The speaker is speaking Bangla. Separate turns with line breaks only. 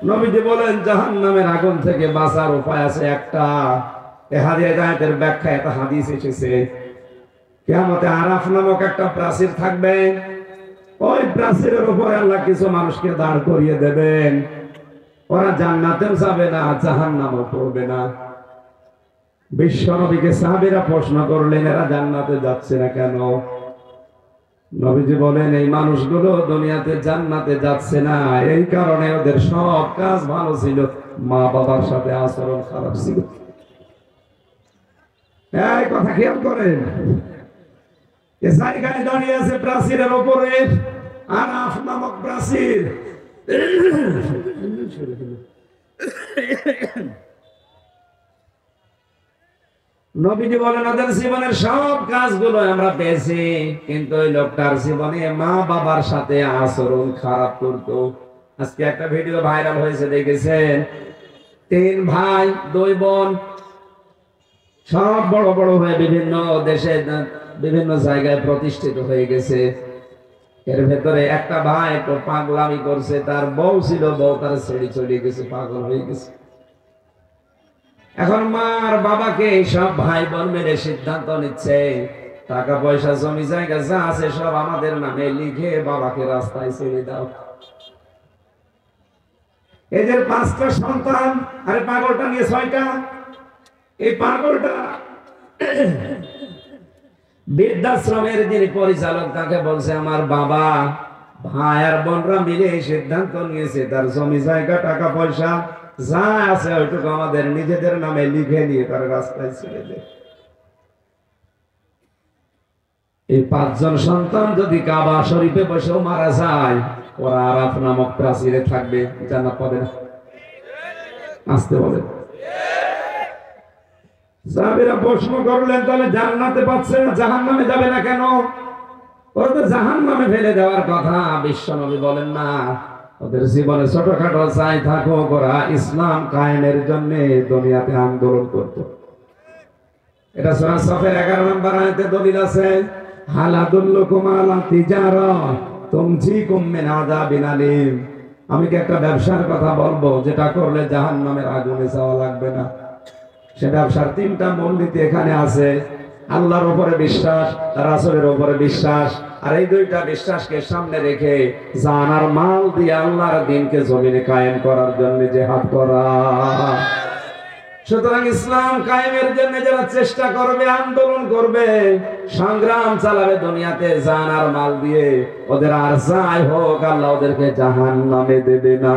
নবীজি বলেন জাহান্নামের আগুন থেকে বাঁচার উপায় আছে একটা। এই হাদিসের ব্যাখ্যা একটা হাদিস এসেছে, কিয়ামতে আরাফ নামক একটা প্রাচীর থাকবে। ওই প্রাচীরের উপরে আল্লাহ কিছু মানুষকে দাঁড় করিয়ে দেবেন। ওরা জান্নাতেও যাবে না, জাহান্নামও পড়বে না। বিশ্ব নবীকে সাহাবীরা প্রশ্ন করলেন, এরা জান্নাতে যাচ্ছে না কেন? নবীজি বলেন, এই মানুষগুলো দুনিয়াতে জান্নাতে যাচ্ছে না এই কারণে ওদের সব কাজ ভালো ছিল, মা বাবার সাথে আচরণ খারাপ ছিল। এই কথা খেয়াল করেন। এ জায়গায় দাঁড়িয়ে আছে প্রাচীরের উপরে আরাফ নামক প্রাচীর। নবীজি বলেন, ওদের জীবনের সব কাজগুলো আমরা পেয়েছি, কিন্তু ওই লোকটার জীবনে মা বাবার সাথে আচরণ খারাপ করতো। আজকে একটা ভিডিও ভাইরাল হয়েছে, দেখেছেন? 3 ভাই 2 বোন, সব বড় বড় হয়ে বিভিন্ন দেশে বিভিন্ন জায়গায় প্রতিষ্ঠিত হয়ে গেছে। এর ভেতরে একটা ভাই একটু পাগলামি করছে, তার বউ ছিল, বউ তার ছেড়ে চলে গেছে, পাগল হয়ে গেছে। এখন মার বাবাকে সব ভাই বোন মেরে সিদ্ধান্ত নিচ্ছে, টাকা পয়সা জমি জায়গা যা আছে সব আমাদের নামে লিখে বাবাকে রাস্তায় ছেড়ে দাও। এদের 5টা সন্তান, আরে পাগলটা নিয়ে 6টা। এই পাগলটা বৃদ্ধাশ্রমের যিনি পরিচালক তাকে বলছে, আমার বাবা ভাই আর বোনরা মিলে এই সিদ্ধান্ত নিয়েছে তার জমি জায়গা টাকা পয়সা যা আছে ওইটুকু আমাদের নিজেদের নামে লিখে নিয়ে তার রাস্তায় ছেড়ে দেয়। এই 5 জন সন্তান যদি কাবা শরীফে বসেও মারা যায়, ওরা আরাফ নামক প্রাচীরে থাকবে, জান্নাত পাবে না। আসতে বলে সাহাবীরা প্রশ্ন করলেন, তাহলে জান্নাতে পাচ্ছে না, জাহান্নামে যাবে না কেন? ওরা তো জাহান্নামে ফেলে দেওয়ার কথা। বিশ্বনবী বলেন, না, ওদের জীবনে ছোটখাটো চাই থাকুক, ওরা ইসলাম কায়েমের জন্য দুনিয়াতে আন্দোলন করত। এটা সূরা সফের 11 নম্বর আয়াতে দলিল আছে, হাল আদুল্লুকুম আলা তিজারা তুমজিকুম মিন আযাবিন আলীম। আমি কি একটা ব্যবসার কথা বলবো যেটা করলে জাহান্নামের আগুনে যাওয়া লাগবে না? সে ব্যবসার 3টা মূলনীতি এখানে আছে, আল্লাহর উপরে বিশ্বাস, রাসূলের উপরে বিশ্বাস, আর এই 2টা বিশ্বাসকে সামনে রেখে জান আর মাল দিয়ে আল্লাহর দ্বীনকে জমিনে কায়েম করার জন্য জিহাদ করা। সুতরাং ইসলাম কায়েমের জন্য যারা চেষ্টা করবে, আন্দোলন করবে, সংগ্রাম চালাবে দুনিয়াতে জান আর মাল দিয়ে, ওদের আর যাই হোক আল্লাহ ওদেরকে জাহান্নামে দেবে না।